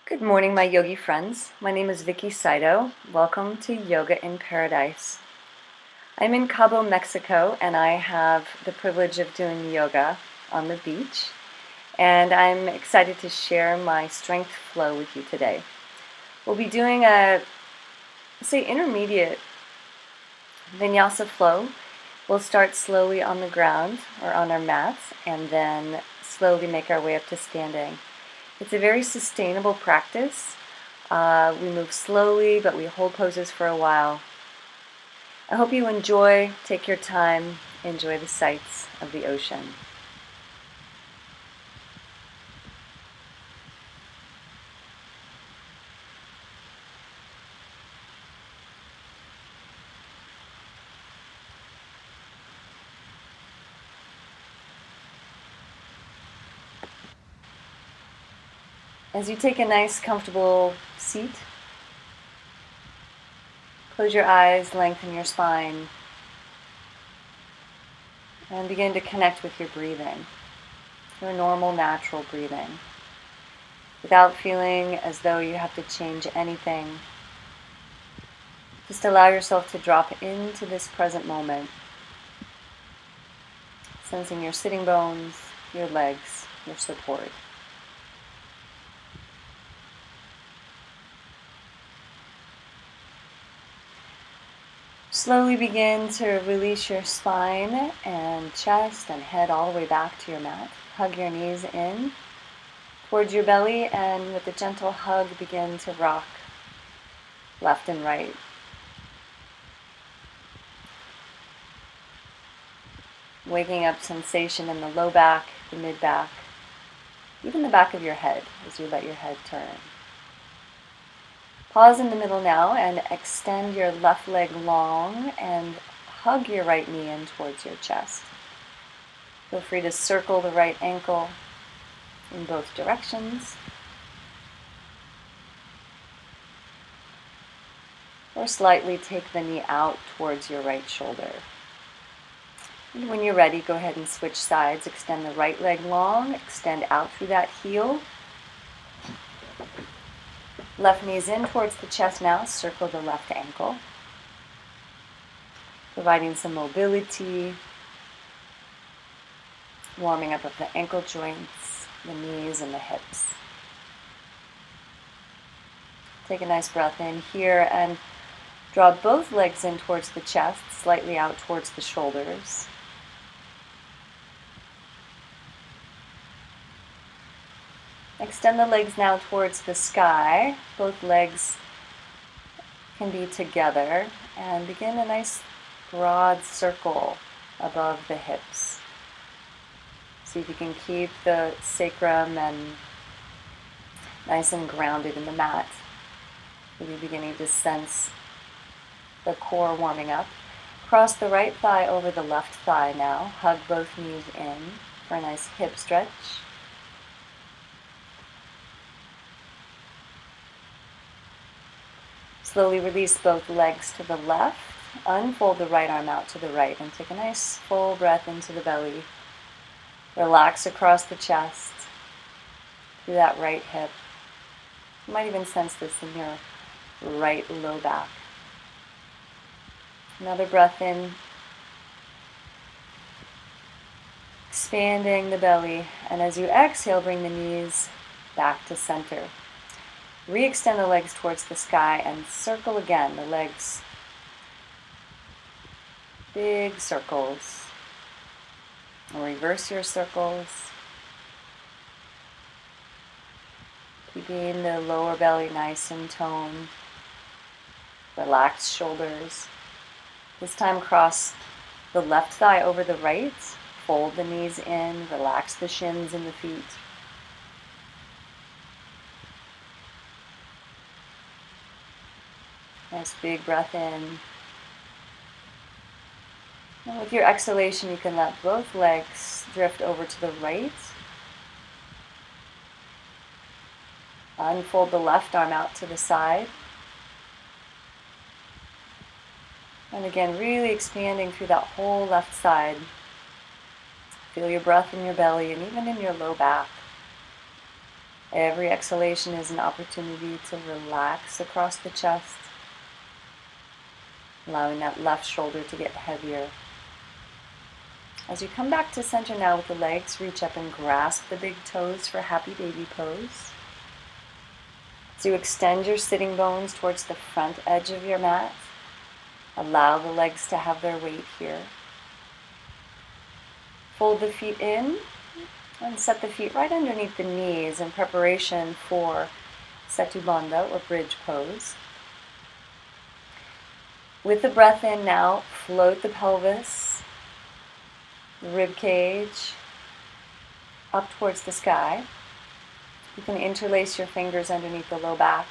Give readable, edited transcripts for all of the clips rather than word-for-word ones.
Good morning, my yogi friends. My name is Vicky Saito. Welcome to Yoga in Paradise. I'm in Cabo, Mexico, and I have the privilege of doing yoga on the beach. And I'm excited to share my strength flow with you today. We'll be doing a, intermediate Vinyasa flow. We'll start slowly on the ground or on our mats and then slowly make our way up to standing. It's a very sustainable practice. We move slowly, but we hold poses for a while. I hope you enjoy, take your time, enjoy the sights of the ocean. As you take a nice, comfortable seat, close your eyes, lengthen your spine, and begin to connect with your breathing, your normal, natural breathing, without feeling as though you have to change anything. Just allow yourself to drop into this present moment, sensing your sitting bones, your legs, your support. Slowly begin to release your spine and chest and head all the way back to your mat. Hug your knees in towards your belly, and with a gentle hug begin to rock left and right. Waking up sensation in the low back, the mid back, even the back of your head as you let your head turn. Pause in the middle now and extend your left leg long and hug your right knee in towards your chest. Feel free to circle the right ankle in both directions, or slightly take the knee out towards your right shoulder. And when you're ready, go ahead and switch sides. Extend the right leg long, extend out through that heel. Left knee's in towards the chest now, circle the left ankle, providing some mobility, warming up of the ankle joints, the knees, and the hips. Take a nice breath in here and draw both legs in towards the chest, slightly out towards the shoulders. Extend the legs now towards the sky. Both legs can be together, and begin a nice broad circle above the hips. See if you can keep the sacrum and nice and grounded in the mat. Maybe beginning to sense the core warming up. Cross the right thigh over the left thigh now. Hug both knees in for a nice hip stretch. Slowly release both legs to the left. Unfold the right arm out to the right and take a nice full breath into the belly. Relax across the chest through that right hip. You might even sense this in your right low back. Another breath in. Expanding the belly, and as you exhale, bring the knees back to center. Re-extend the legs towards the sky and circle again, the legs. Big circles. And reverse your circles. Keeping the lower belly nice and toned. Relaxed shoulders. This time cross the left thigh over the right. Fold the knees in. Relax the shins in the feet. Nice big breath in. And with your exhalation, you can let both legs drift over to the right. Unfold the left arm out to the side. And again, really expanding through that whole left side. Feel your breath in your belly and even in your low back. Every exhalation is an opportunity to relax across the chest, allowing that left shoulder to get heavier. As you come back to center now with the legs, reach up and grasp the big toes for happy baby pose. As you extend your sitting bones towards the front edge of your mat, allow the legs to have their weight here. Fold the feet in and set the feet right underneath the knees in preparation for Setu Bandha or bridge pose. With the breath in now, float the pelvis, the rib cage, up towards the sky. You can interlace your fingers underneath the low back.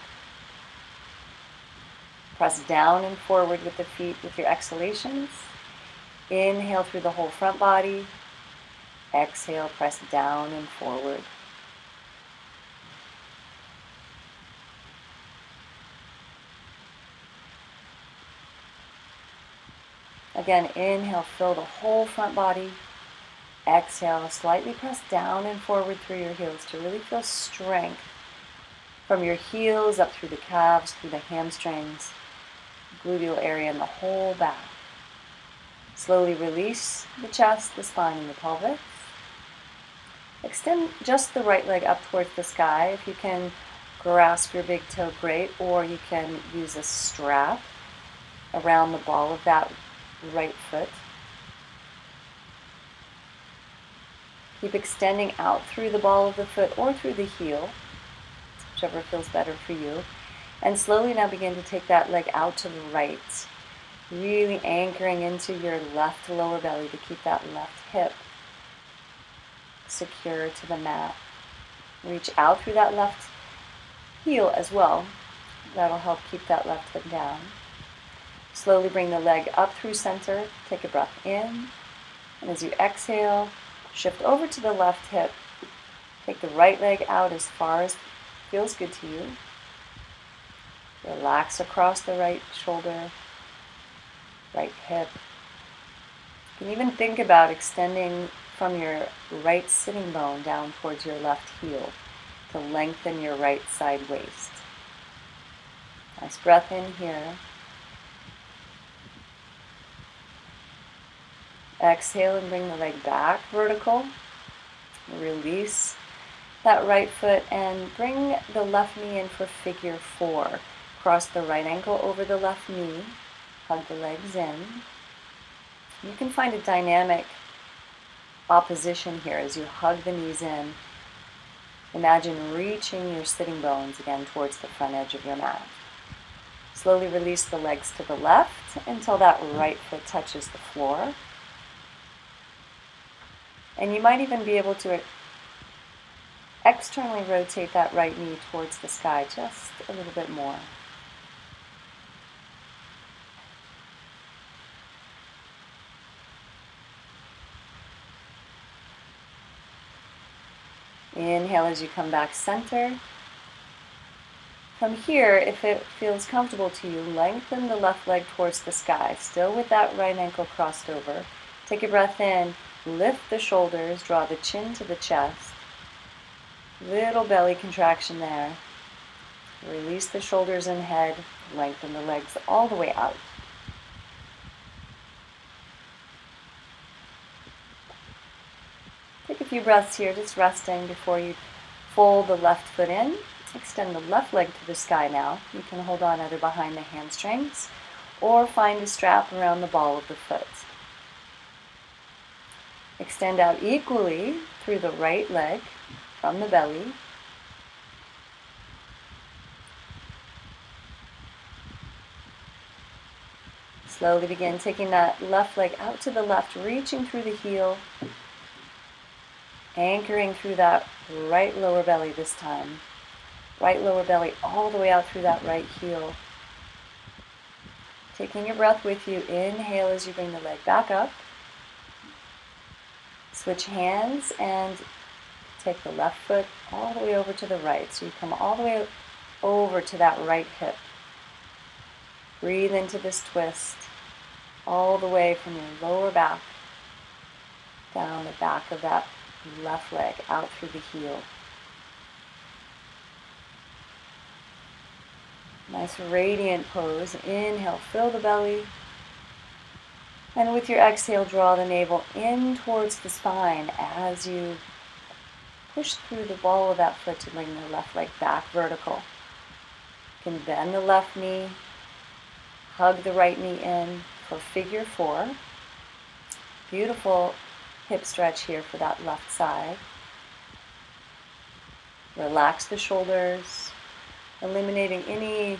Press down and forward with the feet with your exhalations. Inhale through the whole front body. Exhale, press down and forward. Again, inhale, fill the whole front body. Exhale, slightly press down and forward through your heels to really feel strength from your heels up through the calves, through the hamstrings, gluteal area, and the whole back. Slowly release the chest, the spine, and the pelvis. Extend just the right leg up towards the sky. If you can grasp your big toe, great, or you can use a strap around the ball of that right foot. Keep extending out through the ball of the foot or through the heel, whichever feels better for you. And slowly now begin to take that leg out to the right, really anchoring into your left lower belly to keep that left hip secure to the mat. Reach out through that left heel as well. That'll help keep that left hip down. Slowly bring the leg up through center. Take a breath in. And as you exhale, shift over to the left hip. Take the right leg out as far as feels good to you. Relax across the right shoulder, right hip. You can even think about extending from your right sitting bone down towards your left heel to lengthen your right side waist. Nice breath in here. Exhale and bring the leg back vertical. Release that right foot and bring the left knee in for figure 4. Cross the right ankle over the left knee. Hug the legs in. You can find a dynamic opposition here as you hug the knees in. Imagine reaching your sitting bones again towards the front edge of your mat. Slowly release the legs to the left until that right foot touches the floor. And you might even be able to externally rotate that right knee towards the sky just a little bit more. Inhale as you come back center. From here, if it feels comfortable to you, lengthen the left leg towards the sky, still with that right ankle crossed over. Take a breath in, lift the shoulders, draw the chin to the chest. Little belly contraction there. Release the shoulders and head, lengthen the legs all the way out. Take a few breaths here, just resting before you fold the left foot in. Extend the left leg to the sky now. You can hold on either behind the hamstrings or find a strap around the ball of the foot. Extend out equally through the right leg from the belly. Slowly begin taking that left leg out to the left, reaching through the heel, anchoring through that right lower belly this time. Right lower belly all the way out through that right heel. Taking your breath with you, inhale as you bring the leg back up. Switch hands and take the left foot all the way over to the right. So you come all the way over to that right hip. Breathe into this twist all the way from your lower back down the back of that left leg out through the heel. Nice radiant pose. Inhale, fill the belly. And with your exhale, draw the navel in towards the spine as you push through the ball of that foot to bring the left leg back vertical. You can bend the left knee, hug the right knee in for figure 4. Beautiful hip stretch here for that left side. Relax the shoulders, eliminating any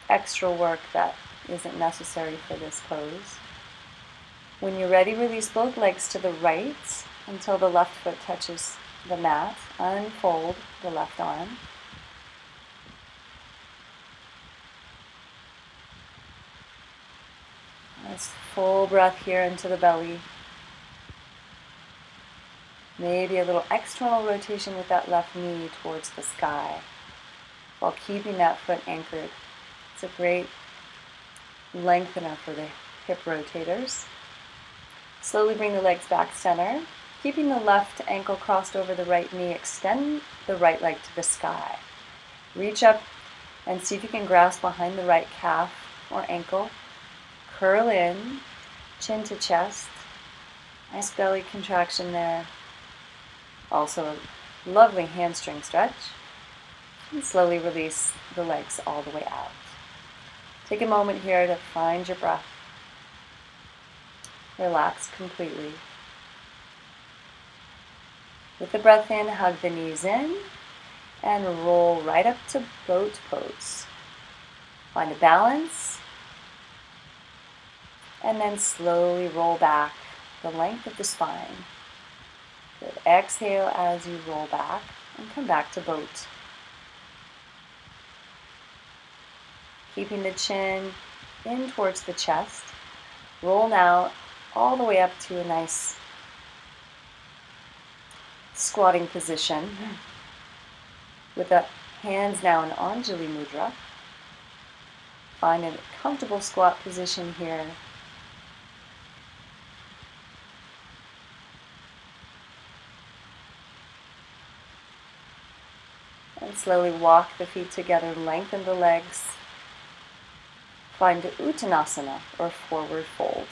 extra work that isn't necessary for this pose. When you're ready, release both legs to the right until the left foot touches the mat. Unfold the left arm. Nice full breath here into the belly. Maybe a little external rotation with that left knee towards the sky while keeping that foot anchored. It's a great lengthener for the hip rotators. Slowly bring the legs back center. Keeping the left ankle crossed over the right knee, extend the right leg to the sky. Reach up and see if you can grasp behind the right calf or ankle. Curl in, chin to chest. Nice belly contraction there. Also a lovely hamstring stretch. And slowly release the legs all the way out. Take a moment here to find your breath. Relax completely. With the breath in, hug the knees in and roll right up to boat pose. Find a balance and then slowly roll back the length of the spine. Good. Exhale as you roll back and come back to boat. Keeping the chin in towards the chest. Roll now all the way up to a nice squatting position with the hands now in Anjali Mudra. Find a comfortable squat position here. And slowly walk the feet together, lengthen the legs. Find Uttanasana or forward fold.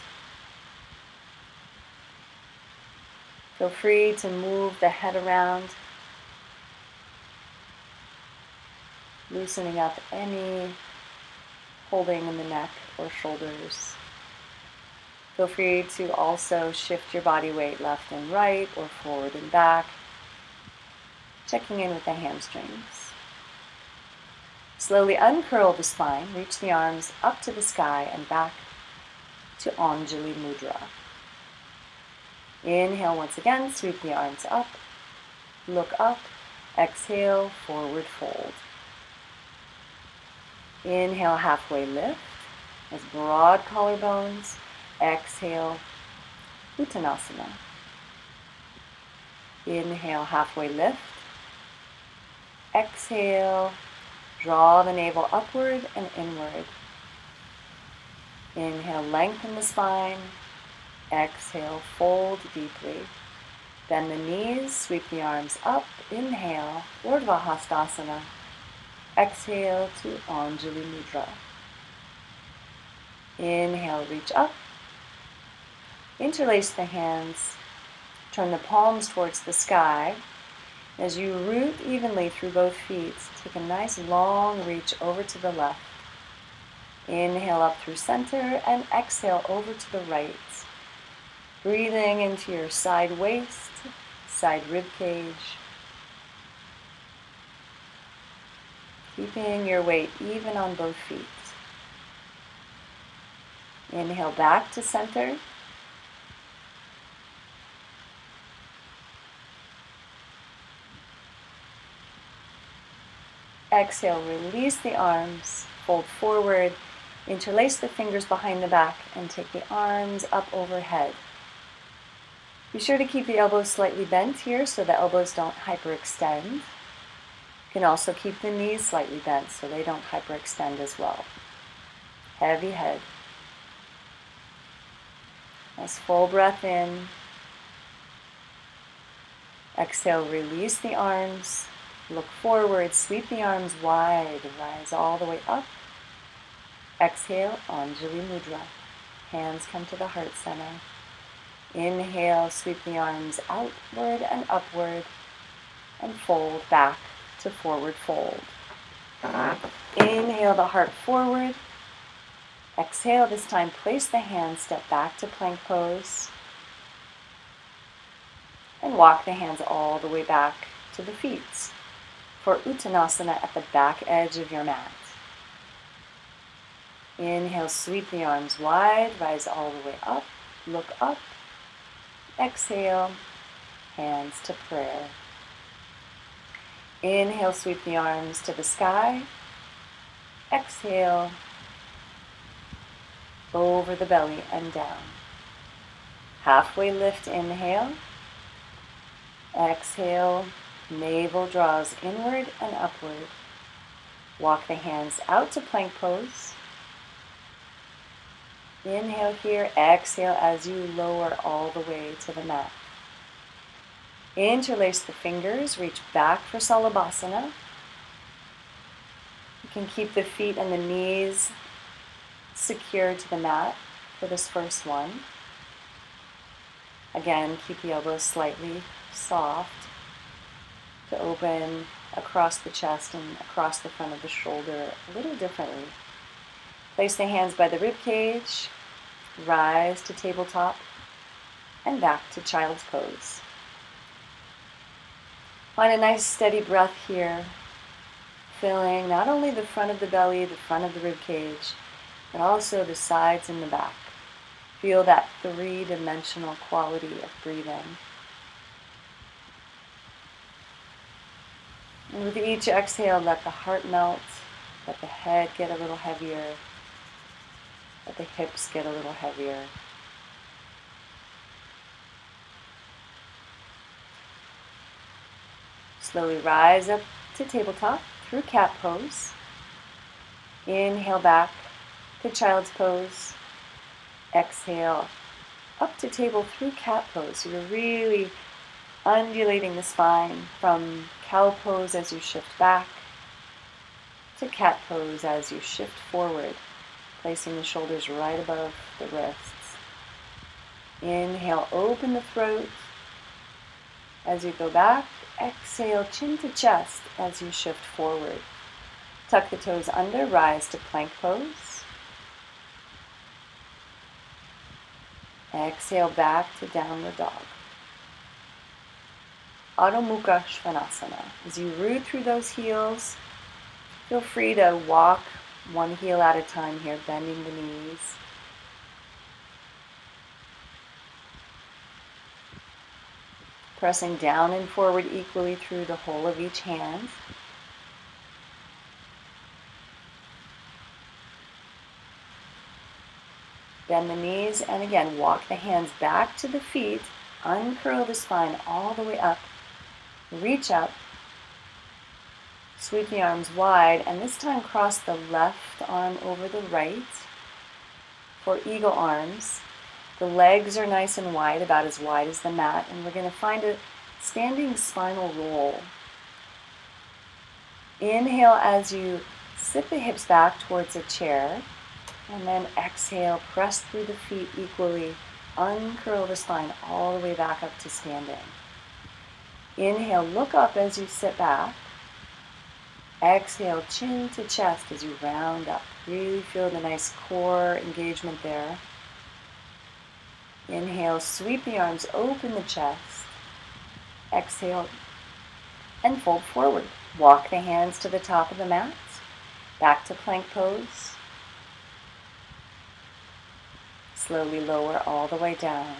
Feel free to move the head around, loosening up any holding in the neck or shoulders. Feel free to also shift your body weight left and right or forward and back, checking in with the hamstrings. Slowly uncurl the spine, reach the arms up to the sky and back to Anjali Mudra. Inhale once again, sweep the arms up, look up, exhale, forward fold. Inhale, halfway lift, as broad collarbones, exhale, Uttanasana. Inhale, halfway lift, exhale, draw the navel upward and inward. Inhale, lengthen the spine. Exhale, fold deeply. Bend the knees, sweep the arms up. Inhale, Urdhva Hastasana. Exhale to Anjali Mudra. Inhale, reach up. Interlace the hands. Turn the palms towards the sky. As you root evenly through both feet, take a nice long reach over to the left. Inhale up through center and exhale over to the right. Breathing into your side waist, side rib cage. Keeping your weight even on both feet. Inhale back to center. Exhale, release the arms, fold forward, interlace the fingers behind the back, and take the arms up overhead. Be sure to keep the elbows slightly bent here so the elbows don't hyperextend. You can also keep the knees slightly bent so they don't hyperextend as well. Heavy head. Nice full breath in. Exhale, release the arms. Look forward, sweep the arms wide, rise all the way up Exhale, Anjali Mudra. Hands come to the heart center. Inhale, sweep the arms outward and upward and fold back to forward fold. Inhale the heart forward. Exhale, this time place the hands, step back to plank pose. And walk the hands all the way back to the feet for Uttanasana at the back edge of your mat. Inhale, sweep the arms wide, rise all the way up, look up. Exhale, hands to prayer. Inhale, sweep the arms to the sky. Exhale, over the belly and down. Halfway lift, inhale. Exhale, navel draws inward and upward. Walk the hands out to plank pose. Inhale here, exhale as you lower all the way to the mat. Interlace the fingers, reach back for Salabhasana. You can keep the feet and the knees secure to the mat for this first one. Again, keep the elbows slightly soft to open across the chest and across the front of the shoulder a little differently. Place the hands by the rib cage, rise to tabletop, and back to child's pose. Find a nice steady breath here, filling not only the front of the belly, the front of the rib cage, but also the sides and the back. Feel that three-dimensional quality of breathing. And with each exhale, let the heart melt, let the head get a little heavier, let the hips get a little heavier. Slowly rise up to tabletop through cat pose. Inhale back to child's pose. Exhale up to table through cat pose. So you're really undulating the spine from cow pose as you shift back to cat pose as you shift forward, placing the shoulders right above the wrists. Inhale, open the throat as you go back. Exhale, chin to chest as you shift forward. Tuck the toes under, rise to plank pose. Exhale back to downward dog. Adho Mukha Svanasana. As you root through those heels, feel free to walk one heel at a time here, bending the knees. Pressing down and forward equally through the whole of each hand. Bend the knees and again walk the hands back to the feet. Uncurl the spine all the way up. Reach up. Sweep the arms wide and this time cross the left arm over the right for eagle arms. The legs are nice and wide, about as wide as the mat, and we're going to find a standing spinal roll. Inhale as you sit the hips back towards a chair, and then exhale, press through the feet equally, uncurl the spine all the way back up to standing. Inhale, look up as you sit back. Exhale, chin to chest as you round up. Really feel the nice core engagement there. Inhale, sweep the arms, open the chest. Exhale, and fold forward. Walk the hands to the top of the mat. Back to plank pose. Slowly lower all the way down.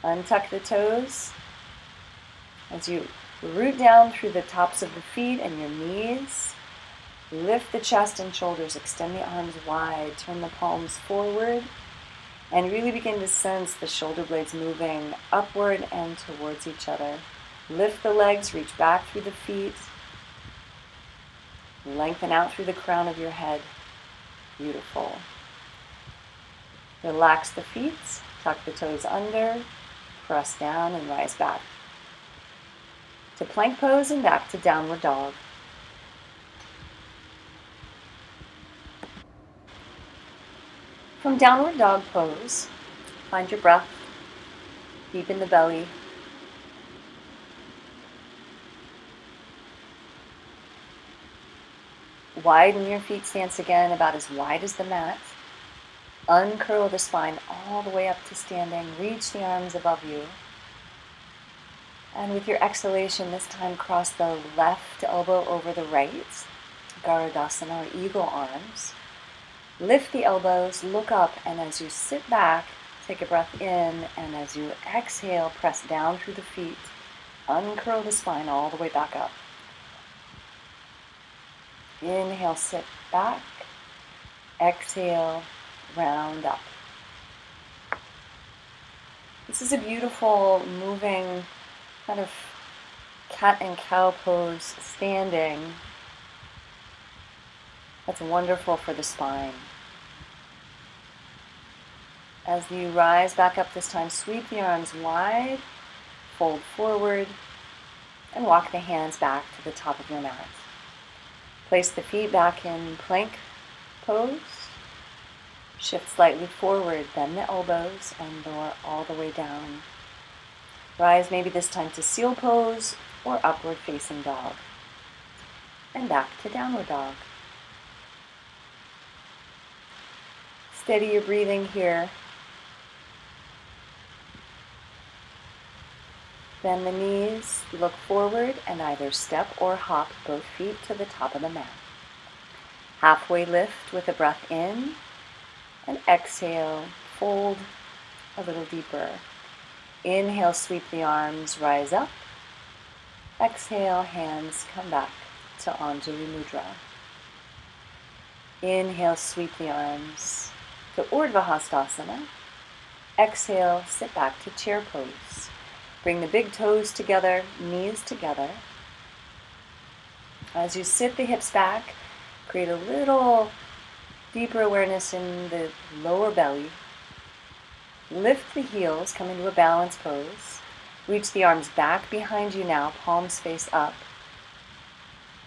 Untuck the toes as you root down through the tops of the feet and your knees. Lift the chest and shoulders, extend the arms wide, turn the palms forward, and really begin to sense the shoulder blades moving upward and towards each other. Lift the legs, reach back through the feet. Lengthen out through the crown of your head. Beautiful. Relax the feet, tuck the toes under, press down and rise back. To plank pose and back to downward dog. From downward dog pose, find your breath deep in the belly. Widen your feet stance again, about as wide as the mat. Uncurl the spine all the way up to standing. Reach the arms above you. And with your exhalation, this time cross the left elbow over the right. Garudasana, or eagle arms. Lift the elbows, look up, and as you sit back, take a breath in, and as you exhale, press down through the feet. Uncurl the spine all the way back up. Inhale, sit back. Exhale, round up. This is a beautiful, moving, kind of cat and cow pose standing. That's wonderful for the spine. As you rise back up this time, sweep the arms wide, fold forward, and walk the hands back to the top of your mat. Place the feet back in plank pose. Shift slightly forward, bend the elbows, and lower all the way down. Rise maybe this time to seal pose or upward facing dog. And back to downward dog. Steady your breathing here. Bend the knees, look forward, and either step or hop both feet to the top of the mat. Halfway lift with a breath in, and exhale, fold a little deeper. Inhale, sweep the arms, rise up. Exhale, hands come back to Anjali Mudra. Inhale, sweep the arms to Urdhva Hastasana. Exhale, sit back to chair pose. Bring the big toes together, knees together. As you sit the hips back, create a little deeper awareness in the lower belly. Lift the heels, come into a balance pose. Reach the arms back behind you now, palms face up.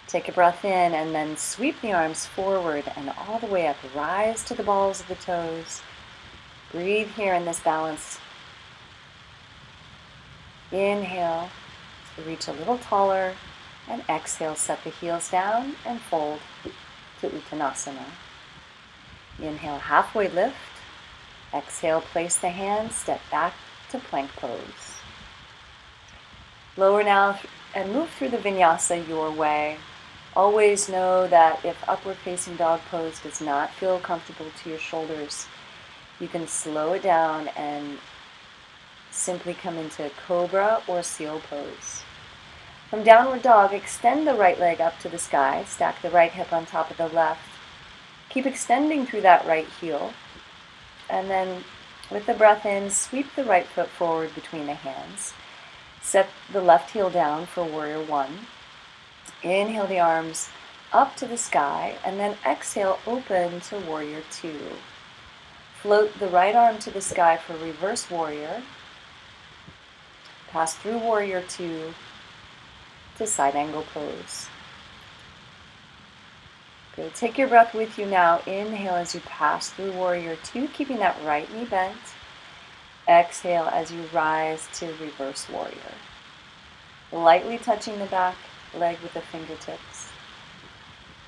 Take a breath in and then sweep the arms forward and all the way up. Rise to the balls of the toes. Breathe here in this balance. Inhale, reach a little taller, and exhale, set the heels down and fold to Uttanasana. Inhale, halfway lift. Exhale, place the hands, step back to plank pose. Lower now and move through the Vinyasa your way. Always know that if upward facing dog pose does not feel comfortable to your shoulders, you can slow it down and simply come into cobra or seal pose. From downward dog, extend the right leg up to the sky, stack the right hip on top of the left. Keep extending through that right heel, and then with the breath in, sweep the right foot forward between the hands. Set the left heel down for warrior one. Inhale the arms up to the sky, and then exhale, open to warrior two. Float the right arm to the sky for reverse warrior. Pass through warrior two to side angle pose. Good. Take your breath with you now. Inhale as you pass through warrior two, keeping that right knee bent. Exhale as you rise to reverse warrior. Lightly touching the back leg with the fingertips.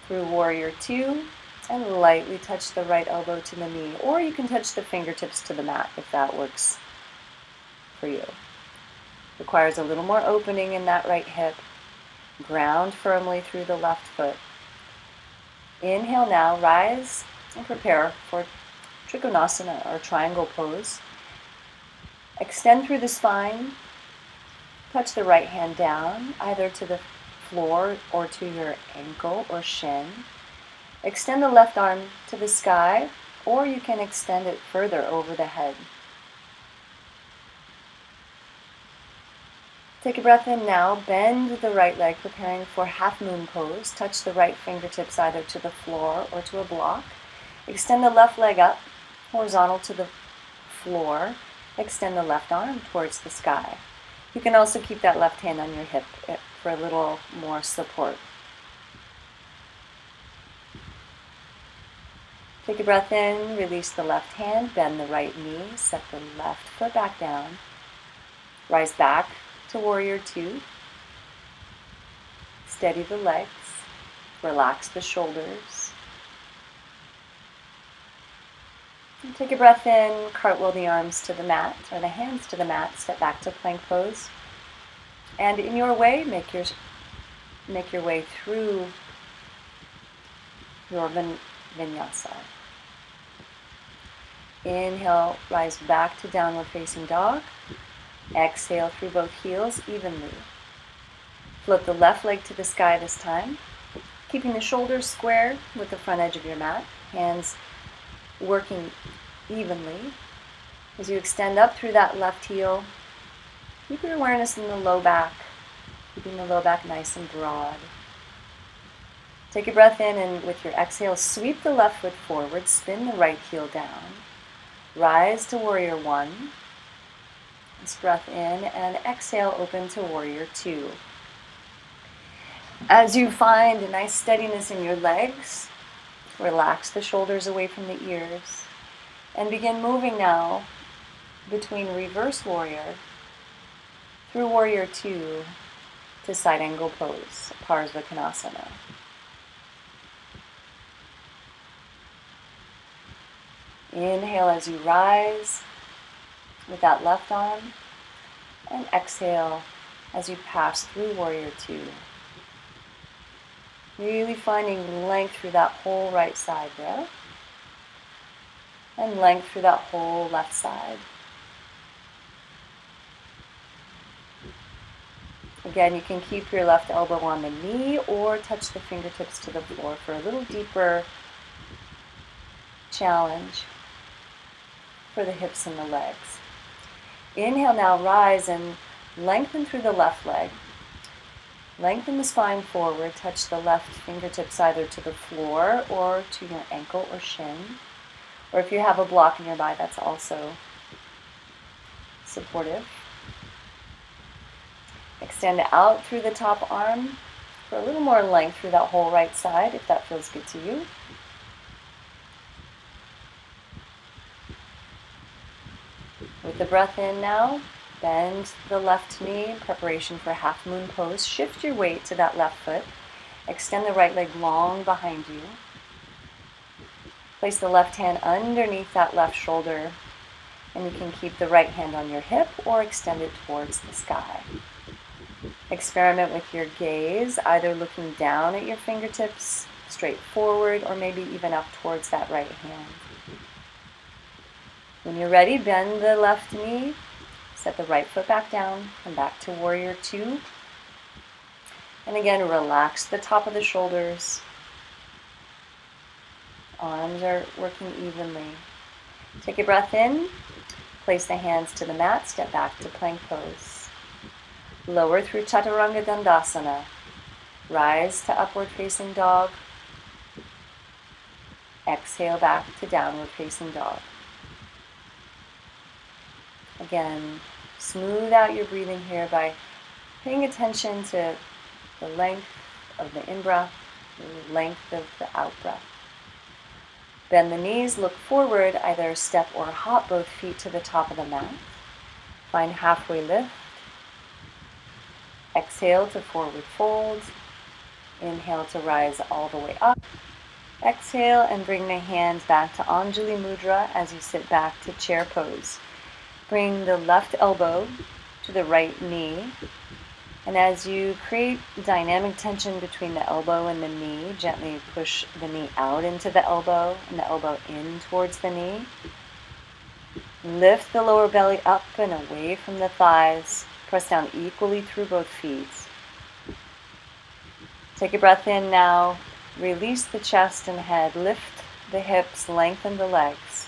Through warrior two, and lightly touch the right elbow to the knee, or you can touch the fingertips to the mat if that works for you. Requires a little more opening in that right hip. Ground firmly through the left foot. Inhale now, rise and prepare for Trikonasana or triangle pose. Extend through the spine. Touch the right hand down, either to the floor or to your ankle or shin. Extend the left arm to the sky, or you can extend it further over the head. Take a breath in now, bend the right leg, preparing for half moon pose. Touch the right fingertips either to the floor or to a block. Extend the left leg up, horizontal to the floor. Extend the left arm towards the sky. You can also keep that left hand on your hip for a little more support. Take a breath in, release the left hand, bend the right knee, set the left foot back down. Rise back to warrior two. Steady the legs, relax the shoulders. And take a breath in, cartwheel the arms to the mat, or the hands to the mat, step back to plank pose. And in your way, make your way through your Vinyasa. Inhale, rise back to downward facing dog. Exhale through both heels evenly. Float the left leg to the sky this time, keeping the shoulders square with the front edge of your mat, hands working evenly. As you extend up through that left heel, keep your awareness in the low back, keeping the low back nice and broad. Take a breath in, and with your exhale, sweep the left foot forward, spin the right heel down. Rise to warrior one. Let's breath in and exhale, open to warrior two. As you find a nice steadiness in your legs, relax the shoulders away from the ears and begin moving now between reverse warrior through warrior two to side angle pose, Parsvakonasana. Inhale as you rise with that left arm, and exhale as you pass through warrior two. Really finding length through that whole right side there, and length through that whole left side. Again, you can keep your left elbow on the knee or touch the fingertips to the floor for a little deeper challenge for the hips and the legs. Inhale now, rise and lengthen through the left leg. Lengthen the spine forward, touch the left fingertips either to the floor or to your ankle or shin. Or if you have a block nearby, that's also supportive. Extend out through the top arm for a little more length through that whole right side, if that feels good to you. With the breath in now, bend the left knee in preparation for half moon pose. Shift your weight to that left foot. Extend the right leg long behind you. Place the left hand underneath that left shoulder, and you can keep the right hand on your hip or extend it towards the sky. Experiment with your gaze, either looking down at your fingertips, straight forward, or maybe even up towards that right hand. When you're ready, bend the left knee, set the right foot back down, come back to warrior two. And again, relax the top of the shoulders. Arms are working evenly. Take a breath in, place the hands to the mat, step back to plank pose. Lower through Chaturanga Dandasana. Rise to upward facing dog. Exhale back to downward facing dog. Again, smooth out your breathing here by paying attention to the length of the in-breath, the length of the out-breath. Bend the knees, look forward, either step or hop both feet to the top of the mat. Find halfway lift. Exhale to forward fold. Inhale to rise all the way up. Exhale and bring the hands back to Anjali Mudra as you sit back to chair pose. Bring the left elbow to the right knee. And as you create dynamic tension between the elbow and the knee, gently push the knee out into the elbow and the elbow in towards the knee. Lift the lower belly up and away from the thighs. Press down equally through both feet. Take a breath in now. Release the chest and head. Lift the hips, lengthen the legs.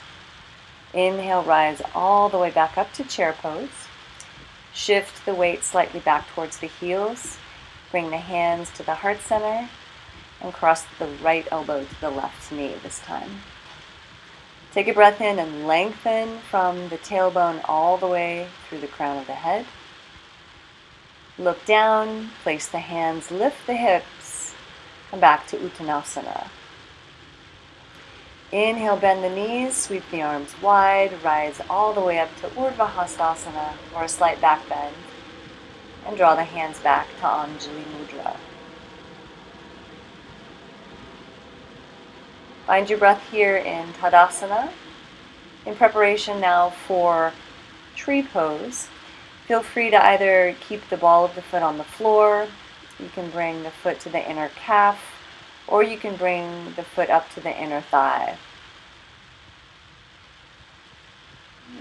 Inhale, rise all the way back up to chair pose. Shift the weight slightly back towards the heels. Bring the hands to the heart center and cross the right elbow to the left knee this time. Take a breath in and lengthen from the tailbone all the way through the crown of the head. Look down, place the hands, lift the hips, come back to Uttanasana. Inhale, bend the knees, sweep the arms wide, rise all the way up to Urdhva Hastasana, or a slight back bend, and draw the hands back to Anjali Mudra. Find your breath here in Tadasana. In preparation now for tree pose, feel free to either keep the ball of the foot on the floor, you can bring the foot to the inner calf, or you can bring the foot up to the inner thigh.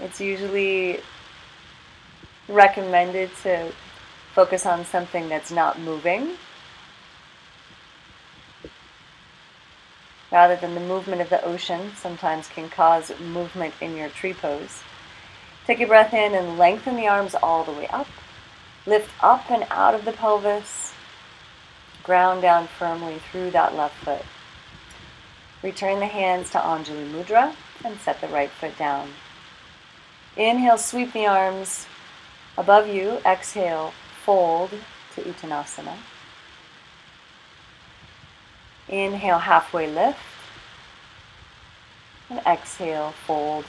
It's usually recommended to focus on something that's not moving, rather than the movement of the ocean sometimes can cause movement in your tree pose. Take a breath in and lengthen the arms all the way up. Lift up and out of the pelvis. Ground down firmly through that left foot. Return the hands to Anjali Mudra and set the right foot down. Inhale, sweep the arms above you. Exhale, fold to Uttanasana. Inhale, halfway lift. And exhale, fold.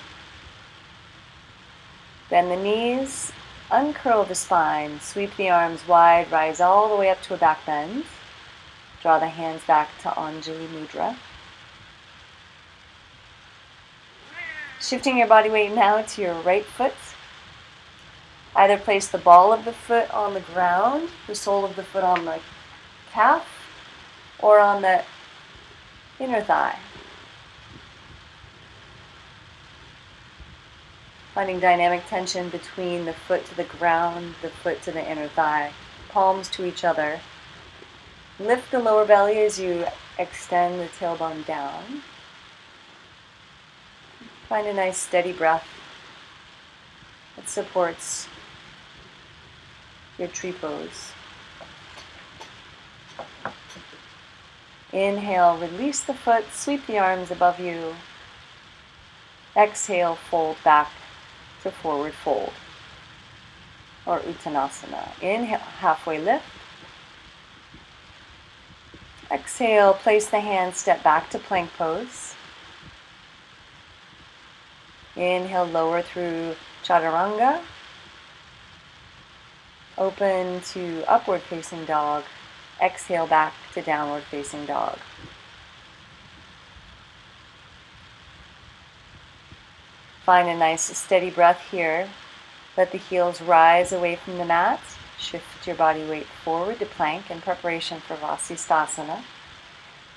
Bend the knees, uncurl the spine, sweep the arms wide, rise all the way up to a back bend. Draw the hands back to Anjali Mudra. Shifting your body weight now to your right foot. Either place the ball of the foot on the ground, the sole of the foot on the calf, or on the inner thigh. Finding dynamic tension between the foot to the ground, the foot to the inner thigh, palms to each other. Lift the lower belly as you extend the tailbone down. Find a nice steady breath that supports your tree pose. Inhale, release the foot, sweep the arms above you. Exhale, fold back to forward fold, or Uttanasana. Inhale, halfway lift. Exhale, place the hands, step back to plank pose. Inhale, lower through Chaturanga. Open to upward facing dog. Exhale, back to downward facing dog. Find a nice steady breath here. Let the heels rise away from the mat. Shift your body weight forward to plank in preparation for Vasisthasana.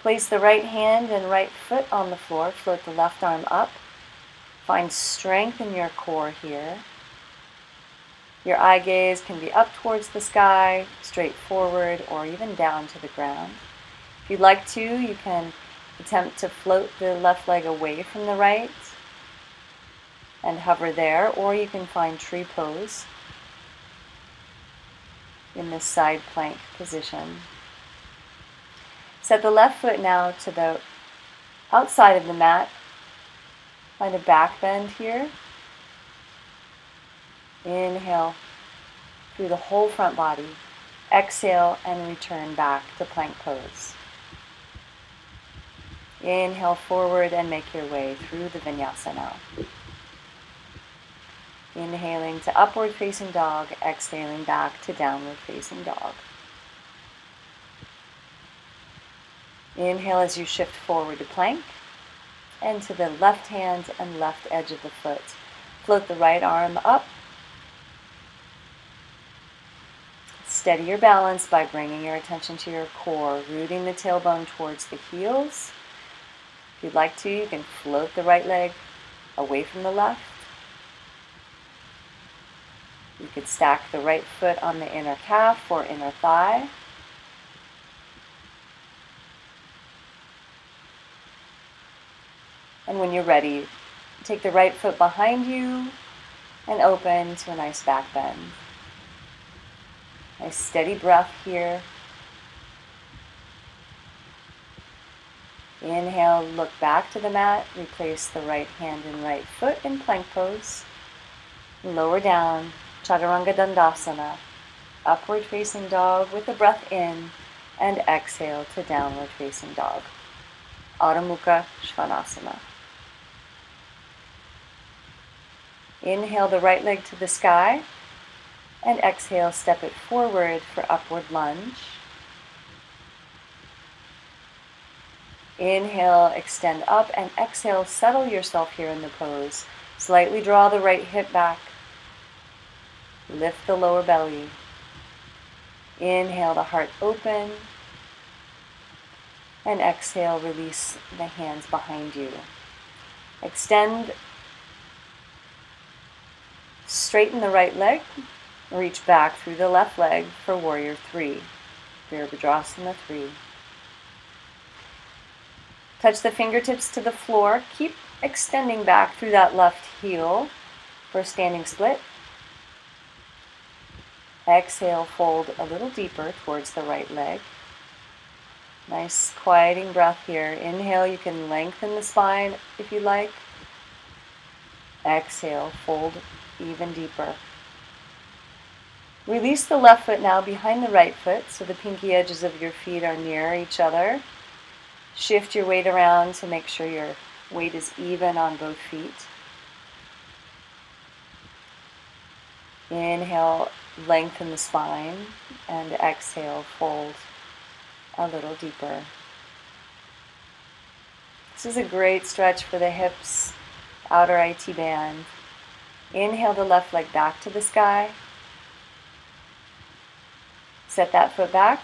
Place the right hand and right foot on the floor. Float the left arm up. Find strength in your core here. Your eye gaze can be up towards the sky, straight forward, or even down to the ground. If you'd like to, you can attempt to float the left leg away from the right and hover there, or you can find tree pose in this side plank position. Set the left foot now to the outside of the mat. Find a back bend here. Inhale through the whole front body. Exhale and return back to plank pose. Inhale forward and make your way through the Vinyasa now. Inhaling to upward facing dog, exhaling back to downward facing dog. Inhale as you shift forward to plank and to the left hand and left edge of the foot. Float the right arm up. Steady your balance by bringing your attention to your core, rooting the tailbone towards the heels. If you'd like to, you can float the right leg away from the left. You could stack the right foot on the inner calf or inner thigh. And when you're ready, take the right foot behind you and open to a nice back bend. Nice steady breath here. Inhale, look back to the mat, replace the right hand and right foot in plank pose. Lower down, Chaturanga Dandasana, upward facing dog with the breath in, and exhale to downward facing dog. Adho Mukha Svanasana. Inhale the right leg to the sky, and exhale, step it forward for upward lunge. Inhale, extend up, and exhale, settle yourself here in the pose. Slightly draw the right hip back. Lift the lower belly. Inhale the heart open, and exhale, release the hands behind you. Extend, straighten the right leg, reach back through the left leg for Warrior 3, Virabhadrasana 3. Touch the fingertips to the floor, keep extending back through that left heel for standing split. Exhale, fold a little deeper towards the right leg. Nice quieting breath here. Inhale, you can lengthen the spine if you like. Exhale, fold even deeper. Release the left foot now behind the right foot so the pinky edges of your feet are near each other. Shift your weight around to make sure your weight is even on both feet. Inhale, lengthen the spine, and exhale, fold a little deeper. This is a great stretch for the hips, outer IT band. Inhale the left leg back to the sky. Set that foot back,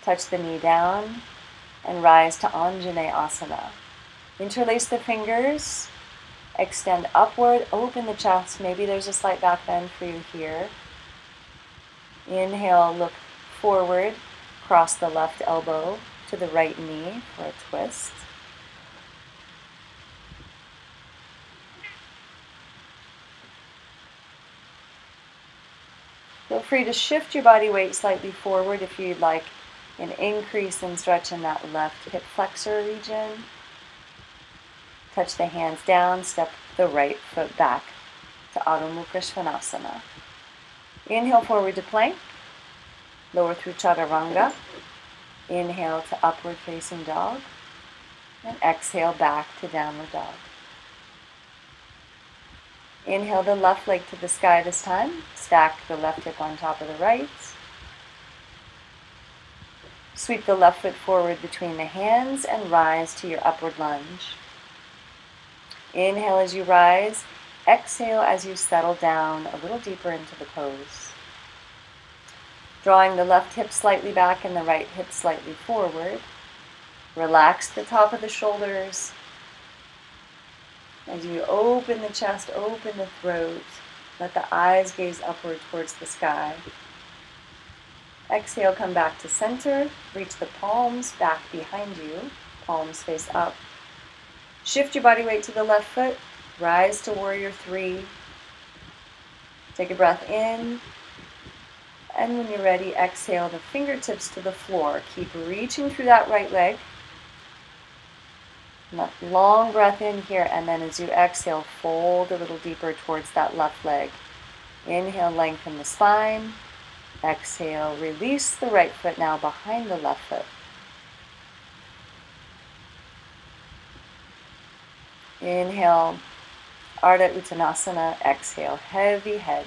touch the knee down, and rise to Anjaneyasana. Interlace the fingers, extend upward, open the chest. Maybe there's a slight back bend for you here. Inhale, look forward, cross the left elbow to the right knee for a twist. Feel free to shift your body weight slightly forward if you'd like an increase in stretch in that left hip flexor region. Touch the hands down, step the right foot back to Adho Mukha Svanasana. Inhale forward to plank, lower through chaturanga. Inhale to upward facing dog, and exhale back to downward dog. Inhale the left leg to the sky this time. Stack the left hip on top of the right. Sweep the left foot forward between the hands and rise to your upward lunge. Inhale as you rise. Exhale as you settle down a little deeper into the pose. Drawing the left hip slightly back and the right hip slightly forward. Relax the top of the shoulders. As you open the chest, open the throat, let the eyes gaze upward towards the sky. Exhale, come back to center. Reach the palms back behind you. Palms face up. Shift your body weight to the left foot. Rise to Warrior 3. Take a breath in. And when you're ready, exhale the fingertips to the floor. Keep reaching through that right leg. Long breath in here, and then as you exhale, fold a little deeper towards that left leg. Inhale, lengthen the spine. Exhale, release the right foot now behind the left foot. Inhale, Ardha Uttanasana. Exhale, heavy head.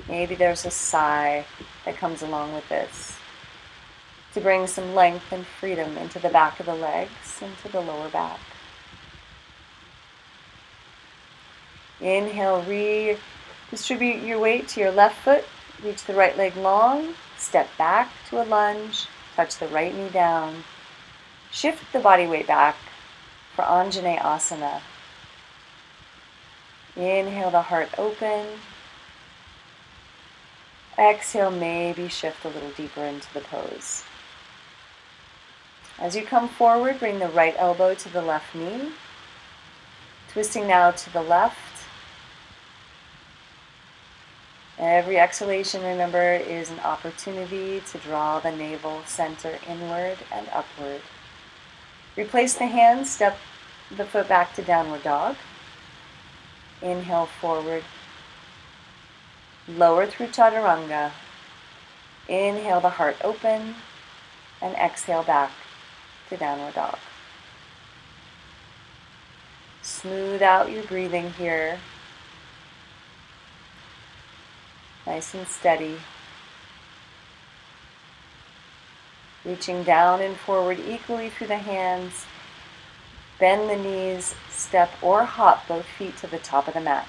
Maybe there's a sigh that comes along with this, to bring some length and freedom into the back of the legs, into the lower back. Inhale, redistribute your weight to your left foot. Reach the right leg long. Step back to a lunge. Touch the right knee down. Shift the body weight back for Anjaneyasana. Inhale the heart open. Exhale, maybe shift a little deeper into the pose. As you come forward, bring the right elbow to the left knee. Twisting now to the left. Every exhalation, remember, is an opportunity to draw the navel center inward and upward. Replace the hands, step the foot back to downward dog. Inhale forward. Lower through chaturanga. Inhale the heart open, and exhale back to downward dog. Smooth out your breathing here. nice and steady. Reaching down and forward equally through the hands. Bend the knees, step or hop both feet to the top of the mat.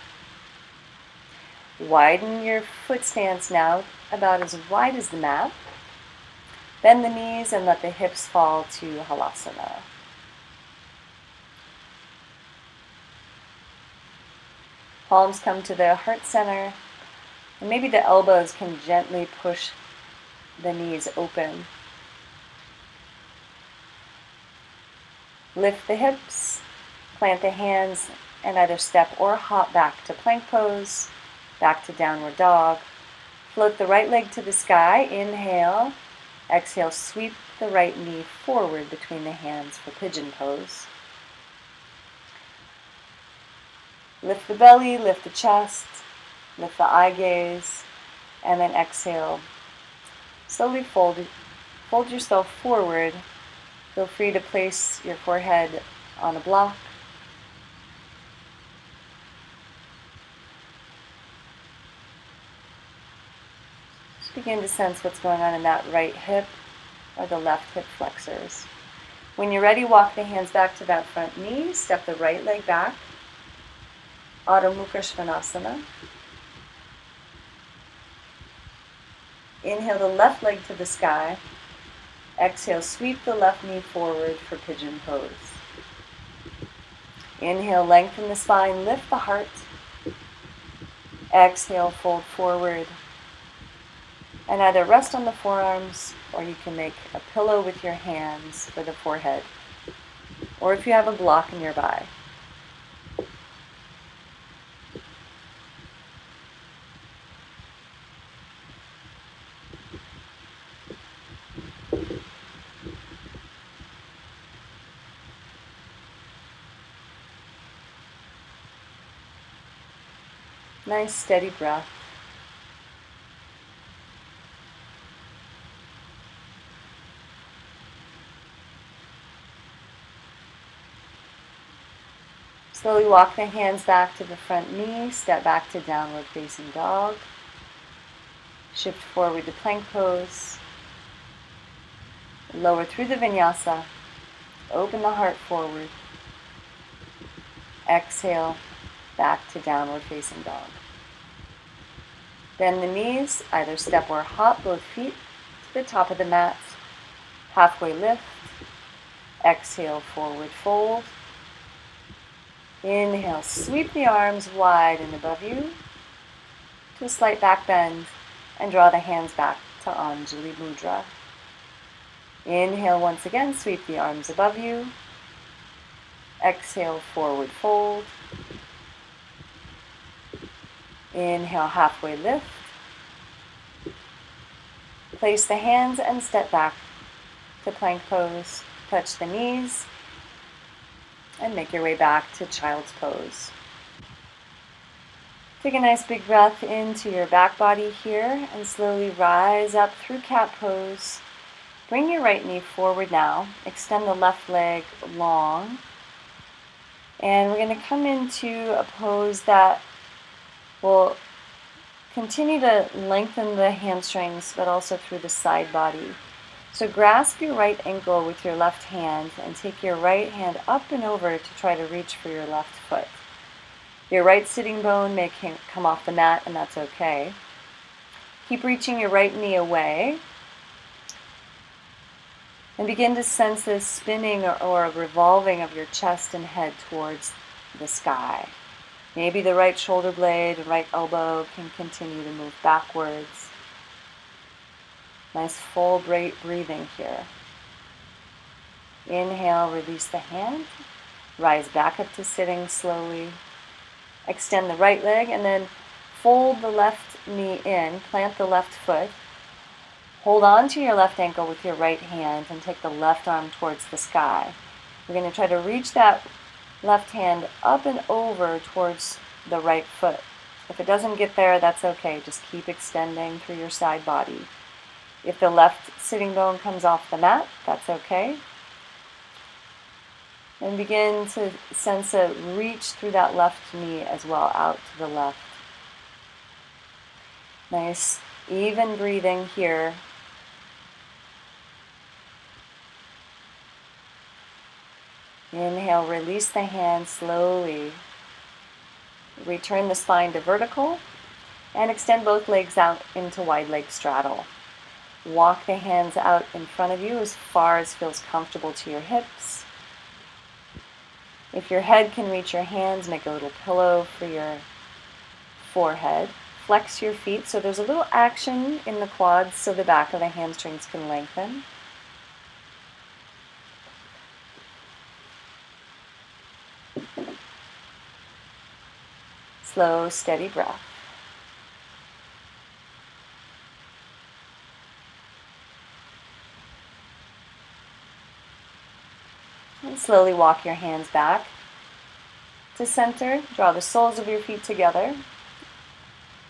Widen your foot stance now about as wide as the mat. Bend the knees and let the hips fall to Halasana. Palms come to the heart center, and maybe the elbows can gently push the knees open. Lift the hips, plant the hands, and either step or hop back to plank pose, back to downward dog. Float the right leg to the sky, inhale. Exhale, sweep the right knee forward between the hands for pigeon pose. Lift the belly, lift the chest, lift the eye gaze, and then exhale. Slowly fold yourself forward. Feel free to place your forehead on a block. Just begin to sense what's going on in that right hip or the left hip flexors. When you're ready, walk the hands back to that front knee. Step the right leg back. Adho Mukha Svanasana. Inhale the left leg to the sky. Exhale, sweep the left knee forward for pigeon pose. Inhale, lengthen the spine, lift the heart. Exhale, fold forward. And either rest on the forearms, or you can make a pillow with your hands for the forehead. Or if you have a block nearby. Nice steady breath. Slowly walk the hands back to the front knee, step back to downward facing dog. Shift forward to plank pose. Lower through the Vinyasa. Open the heart forward. Exhale, back to downward facing dog. Bend the knees, either step or hop both feet to the top of the mat. Halfway lift. Exhale, forward fold. Inhale, sweep the arms wide and above you to a slight back bend and draw the hands back to Anjali Mudra. Inhale once again, sweep the arms above you. Exhale, forward fold. Inhale, halfway lift. Place the hands and step back to plank pose. Touch the knees and make your way back to child's pose. Take a nice big breath into your back body here and slowly rise up through cat pose. Bring your right knee forward now. Extend the left leg long. And we're going to come into a pose that will continue to lengthen the hamstrings, but also through the side body. So grasp your right ankle with your left hand and take your right hand up and over to try to reach for your left foot. Your right sitting bone may come off the mat, and that's okay. Keep reaching your right knee away. And begin to sense this spinning or revolving of your chest and head towards the sky. Maybe the right shoulder blade and right elbow can continue to move backwards. Nice full breathing here. Inhale, release the hand. Rise back up to sitting slowly. Extend the right leg and then fold the left knee in. Plant the left foot. Hold on to your left ankle with your right hand and take the left arm towards the sky. We're going to try to reach that left hand up and over towards the right foot. If it doesn't get there, that's okay. Just keep extending through your side body. If the left sitting bone comes off the mat, that's okay. And begin to sense a reach through that left knee as well, out to the left. Nice, even breathing here. Inhale, release the hands slowly. Return the spine to vertical and extend both legs out into wide leg straddle. Walk the hands out in front of you as far as feels comfortable to your hips. If your head can reach your hands, make a little pillow for your forehead. Flex your feet so there's a little action in the quads so the back of the hamstrings can lengthen. Slow, steady breath. And slowly walk your hands back to center. Draw the soles of your feet together.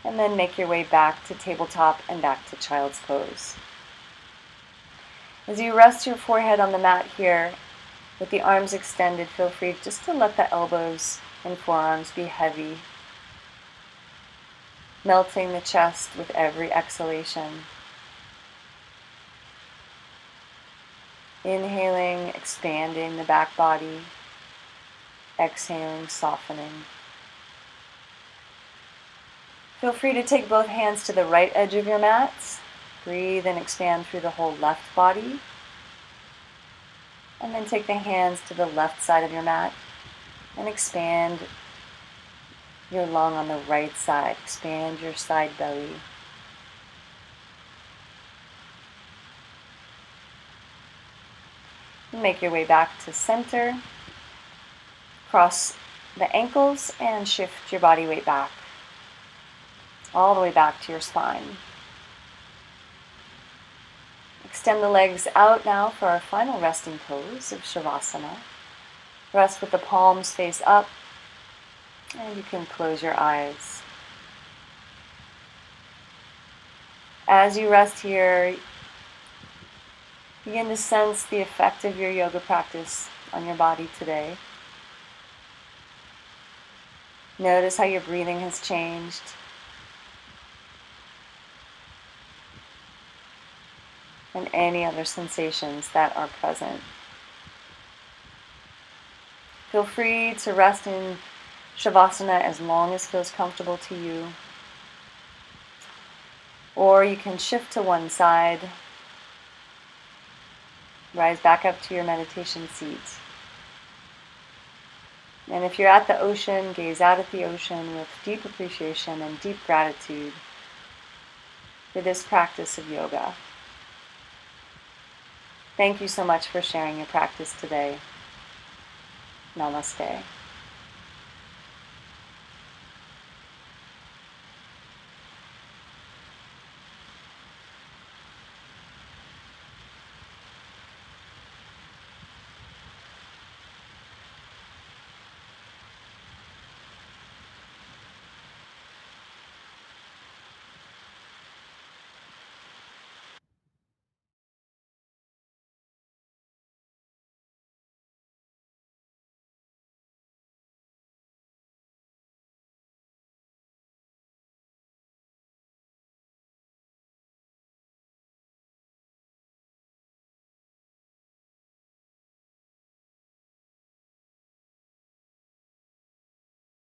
And then make your way back to tabletop and back to child's pose. As you rest your forehead on the mat here, with the arms extended, feel free just to let the elbows and forearms be heavy, melting the chest with every exhalation. Inhaling, expanding the back body. Exhaling, softening. Feel free to take both hands to the right edge of your mats. Breathe and expand through the whole left body. And then take the hands to the left side of your mat and expand your lung on the right side. Expand your side belly. Make your way back to center. Cross the ankles and shift your body weight back. All the way back to your spine. Extend the legs out now for our final resting pose of Shavasana. Rest with the palms face up, and you can close your eyes. As you rest here, begin to sense the effect of your yoga practice on your body today. Notice how your breathing has changed. And any other sensations that are present. Feel free to rest in Shavasana as long as feels comfortable to you. Or you can shift to one side, rise back up to your meditation seat. And if you're at the ocean, gaze out at the ocean with deep appreciation and deep gratitude for this practice of yoga. Thank you so much for sharing your practice today. Namaste.